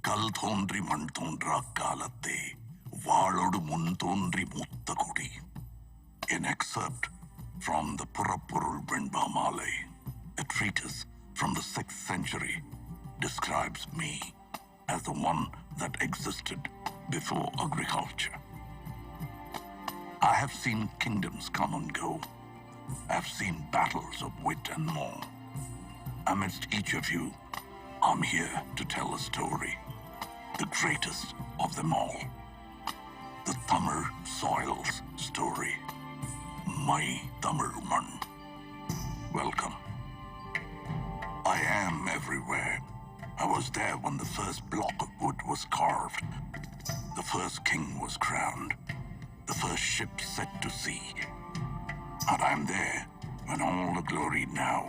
കൽ തോன்றി മൺ തോன்றா കാലത്തെ വാളോട് മുൻ തോன்றി മൂത്ത കുടി. An excerpt from the Purappurul Venbamale, a treatise from the 6th century, describes me as the one that existed before agriculture. I have seen kingdoms come and go. I have seen battles of wit and more. Amidst each of you, I'm here to tell a story, the greatest of them all. The Tamil soil's story. My Tamil Mann. Welcome. I am everywhere. I was there when the first block of wood was carved, the first king was crowned, the first ship set to sea. And I'm there when all the glory now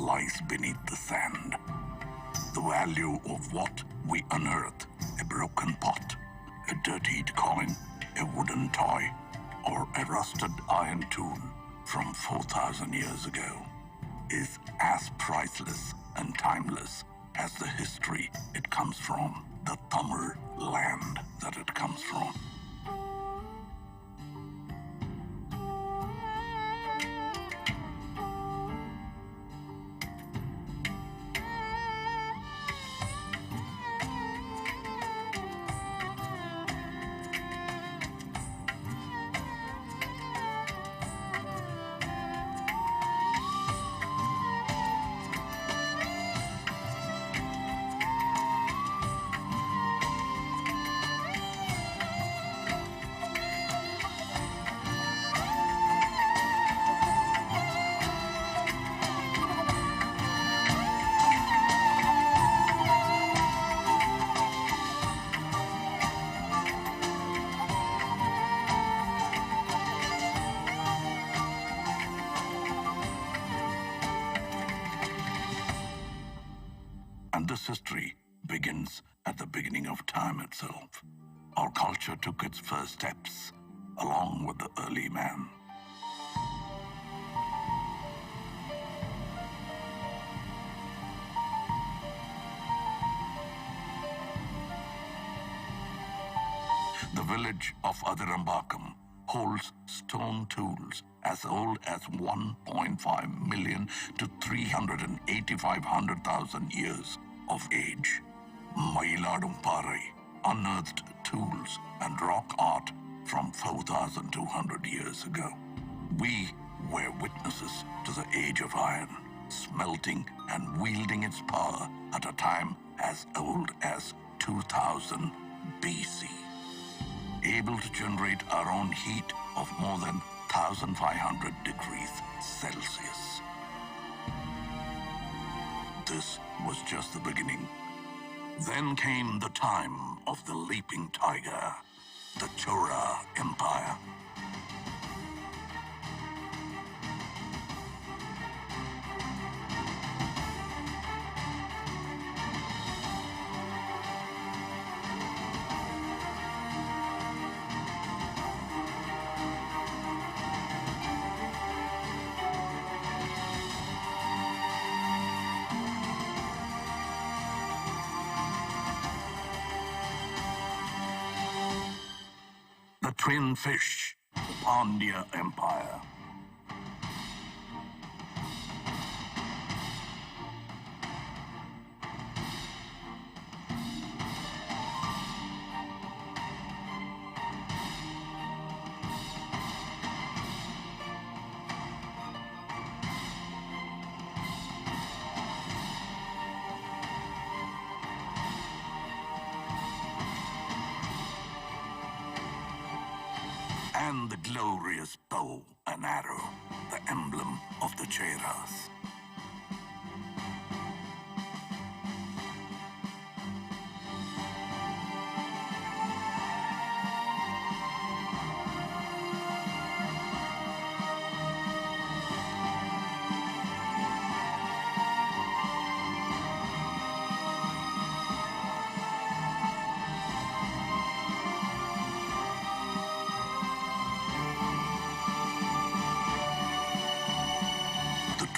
lies beneath the sand. The value of what we unearth, a broken pot, a dirtied coin, a wooden toy, or a rusted iron tool from 4,000 years ago, is as priceless and timeless as the history it comes from, the Tamil land that it comes from. And this history begins at the beginning of time itself. Our culture took its first steps along with the early man. The village of Adirambakam holds stone tools as old as 1.5 million to 385,000 years of age. Mailadum Parai unearthed tools and rock art from 4,200 years ago. We were witnesses to the age of iron, smelting and wielding its power at a time as old as 2000 BC. Able to generate our own heat of more than 1,500 degrees Celsius. This was just the beginning. Then came the time of the leaping tiger, the Chola Empire. The twin fish, the Pandya Empire. And the glorious bow and arrow, the emblem of the Cheras.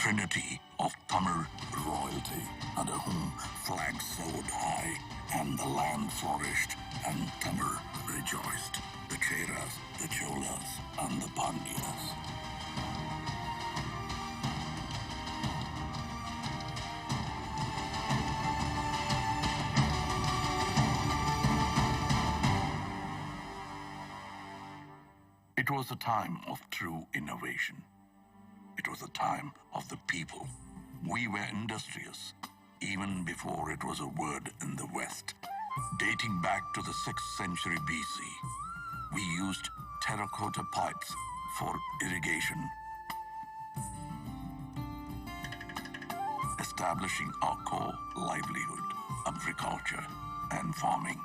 Trinity of Tamil royalty, under whom flags soared high and the land flourished, and Tamil rejoiced. The Cheras, the Cholas, and the Pandyas. It was a time of true innovation. It was a time of the people. We were industrious, even before it was a word in the West. Dating back to the 6th century BC, we used terracotta pipes for irrigation, establishing our core livelihood, agriculture and farming.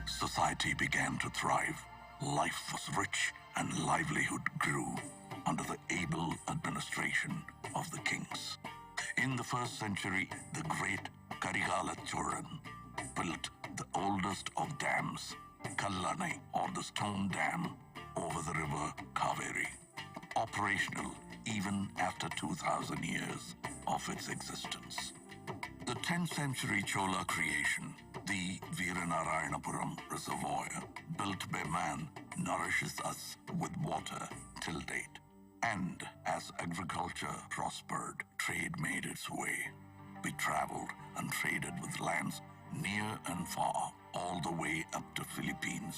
Society began to thrive. Life was rich and livelihood grew under the able administration of the kings. In the 1st century, the great Karigala Cholan built the oldest of dams, Kallanai, or the stone dam, over the river Kaveri, operational even after 2,000 years of its existence. The 10th century Chola creation, the Veeranarayanapuram Reservoir, built by man, nourishes us with water till date. And as agriculture prospered, trade made its way. We traveled and traded with lands near and far, all the way up to Philippines.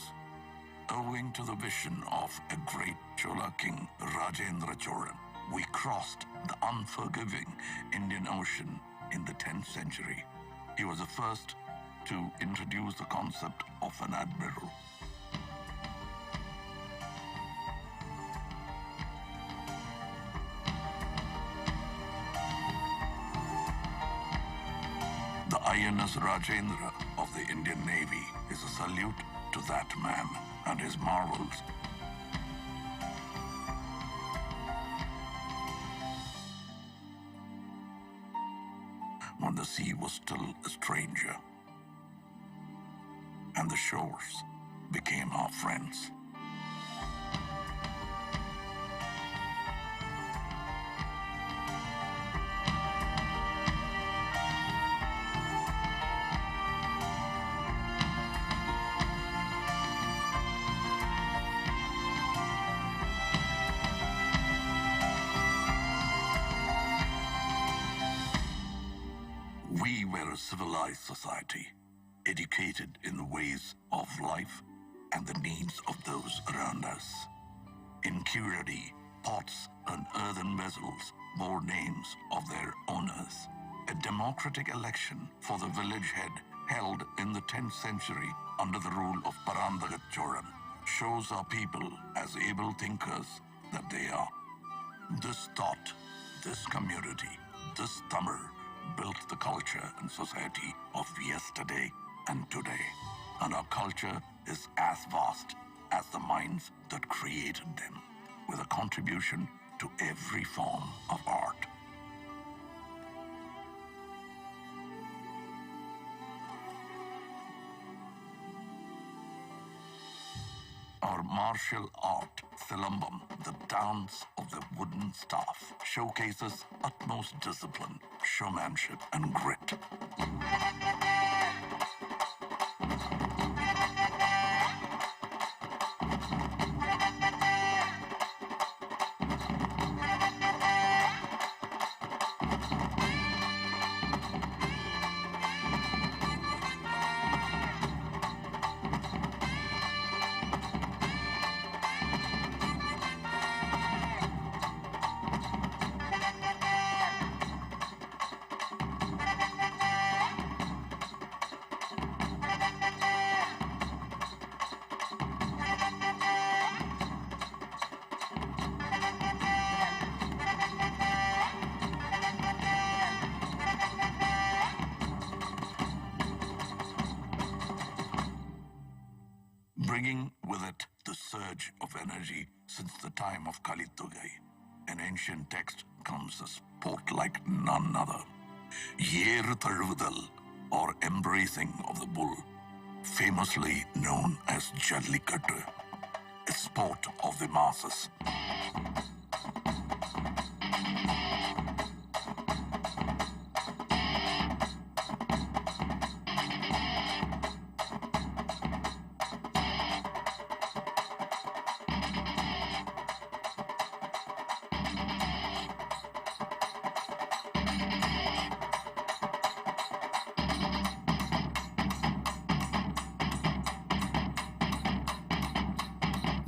Owing to the vision of a great Chola king, Rajendra Cholan, we crossed the unforgiving Indian Ocean in the 10th century. He was the first to introduce the concept of an admiral. The INS Rajendra of the Indian Navy is a salute to that man and his marvels. When the sea was still a stranger, and the shores became our friends. We were a civilized society, educated in the ways of life and the needs of those around us. In Curity, pots and earthen vessels bore names of their owners. A democratic election for the village head held in the 10th century under the rule of Parandagat Cholan shows our people as able thinkers that they are. This thought, this community, this Tamil built the culture and society of yesterday and today. And our culture is as vast as the minds that created them, with a contribution to every form of art. Our martial art, Silambam, the dance of the wooden staff, showcases utmost discipline, showmanship, and grit. bringing with it the surge of energy since the time of Kalitugai. An ancient text comes a sport like none other. Yeru Tazhuvudal, or embracing of the bull, famously known as Jallikattu, a sport of the masses.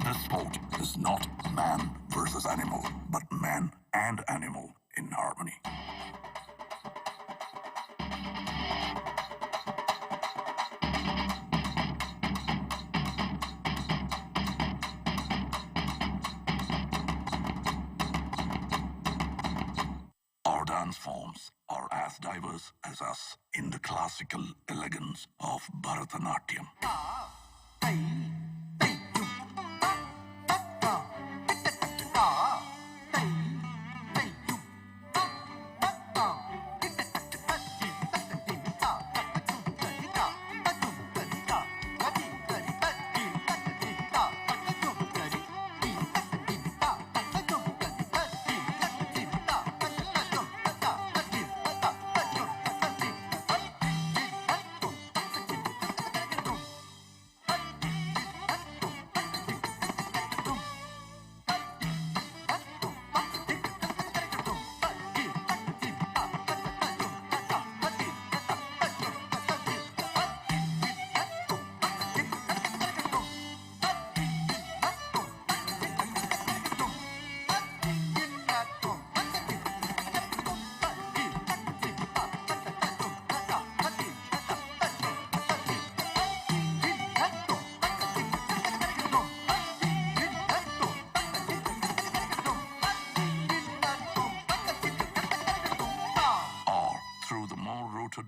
This sport is not man versus animal, but man and animal in harmony. Our dance forms are as diverse as us in the classical elegance of Bharatanatyam.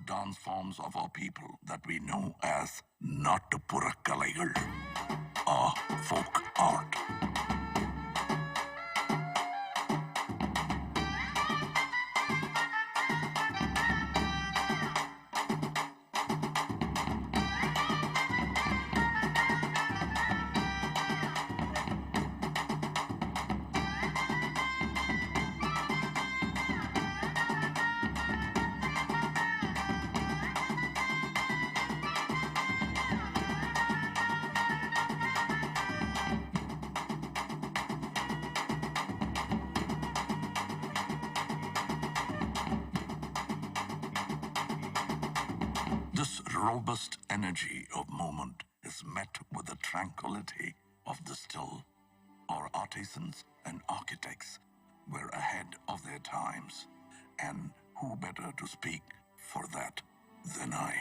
Dance forms of our people that we know as Nattupura Kalaigal, or folk art. This robust energy of movement is met with the tranquility of the still. Our artisans and architects were ahead of their times, and who better to speak for that than I?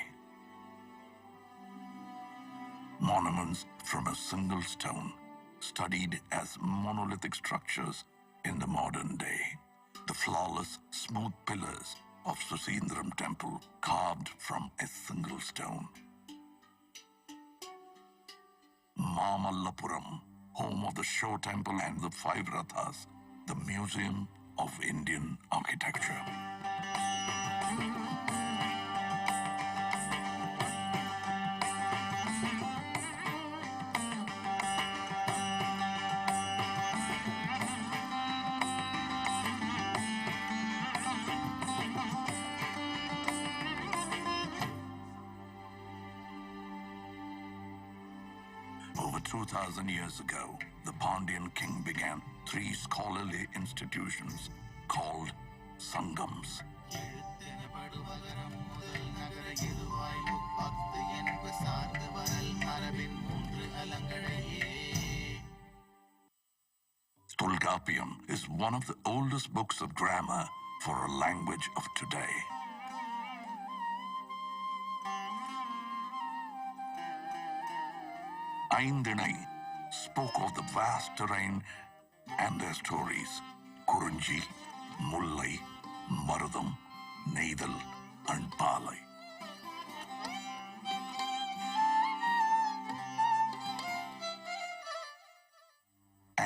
Monuments from a single stone, studied as monolithic structures in the modern day. The flawless, smooth pillars of Susindram temple carved from a single stone. Mamallapuram, home of the Shore Temple and the Five Rathas, the Museum of Indian Architecture. Over 2,000 years ago, the Pandyan king began 3 scholarly institutions called Sangams. Tolkappiyam is one of the oldest books of grammar for a language of today. Aindinai spoke of the vast terrain and their stories. Kurunji, Mullai, Marudam, Neidal, and Palai.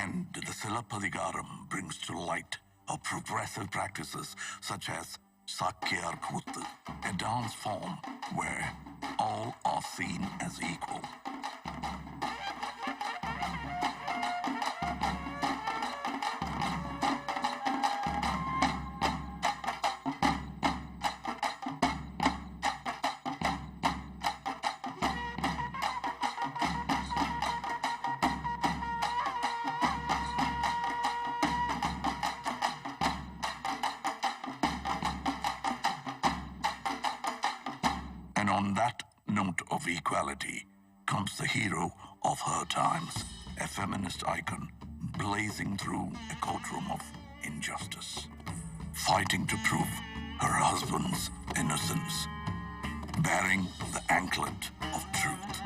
And the Silappadigaram brings to light of progressive practices such as Sakyar Kuttu, a dance form where all are seen as equal. And on that note of equality comes the hero of her times, a feminist icon blazing through a courtroom of injustice, fighting to prove her husband's innocence, bearing the anklet of truth,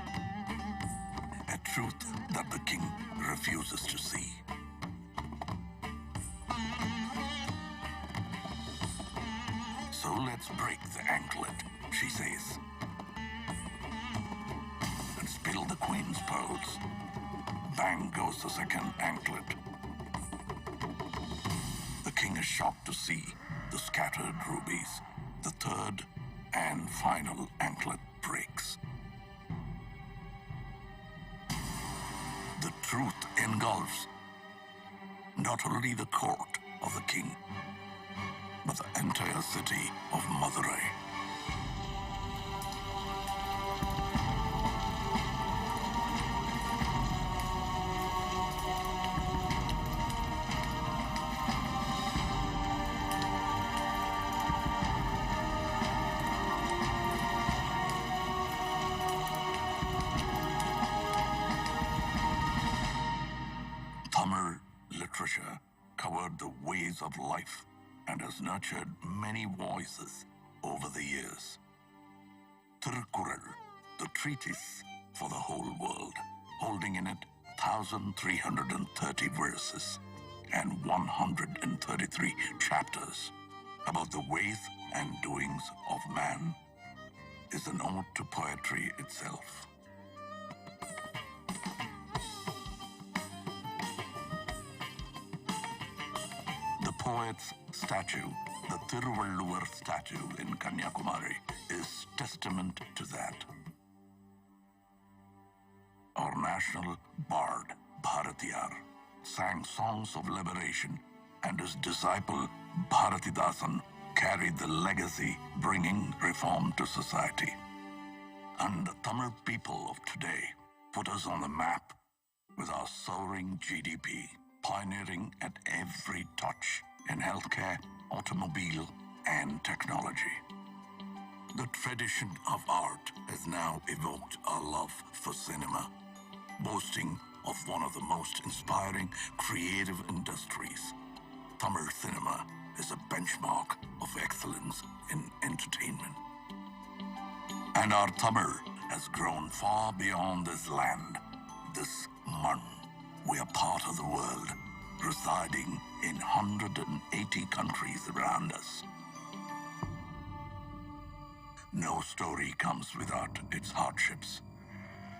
a truth that the king refuses to see. So let's break the anklet, she says, and spill the queen's pearls. Bang goes the second anklet. The king is shocked to see the scattered rubies. The third and final anklet breaks. The truth engulfs not only the court of the king, but the entire city of Madurai. Tamil literature covered the ways of life and has nurtured many voices over the years. Tirukkural, the treatise for the whole world, holding in it 1,330 verses and 133 chapters about the ways and doings of man, is an ode to poetry itself. The poet's statue, the Thiruvalluvar statue in Kanyakumari, is testament to that. Our national bard, Bharatiyar, sang songs of liberation, and his disciple, Bharatidasan, carried the legacy, bringing reform to society. And the Tamil people of today put us on the map with our soaring GDP, pioneering at every touch in healthcare, automobile, and technology. The tradition of art has now evoked our love for cinema, boasting of one of the most inspiring creative industries. Tamil cinema is a benchmark of excellence in entertainment. And our Tamil has grown far beyond this land, this man. We are part of the world, residing in 180 countries around us. No story comes without its hardships.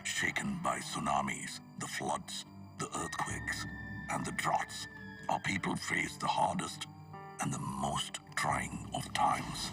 Shaken by tsunamis, the floods, the earthquakes, and the droughts, our people face the hardest and the most trying of times.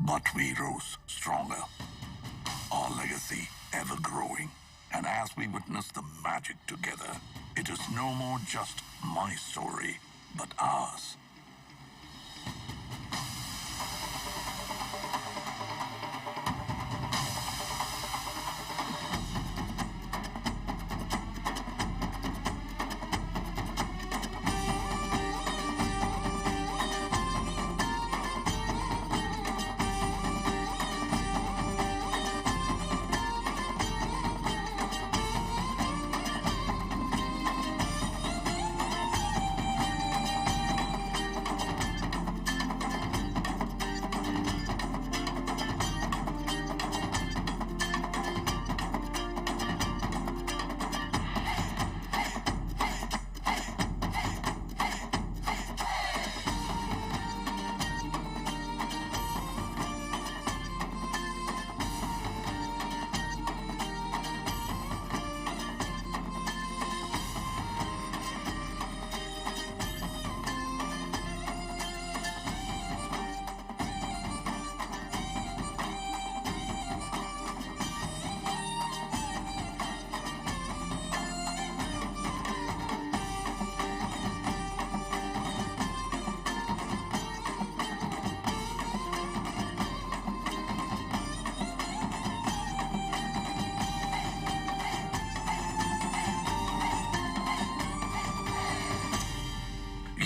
But we rose stronger, our legacy ever growing. And as we witness the magic together, it is no more just my story, but ours.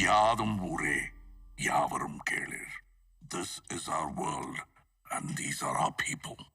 யாதும் ஊரே யாவரும் கேளிர். This is our world and these are our people.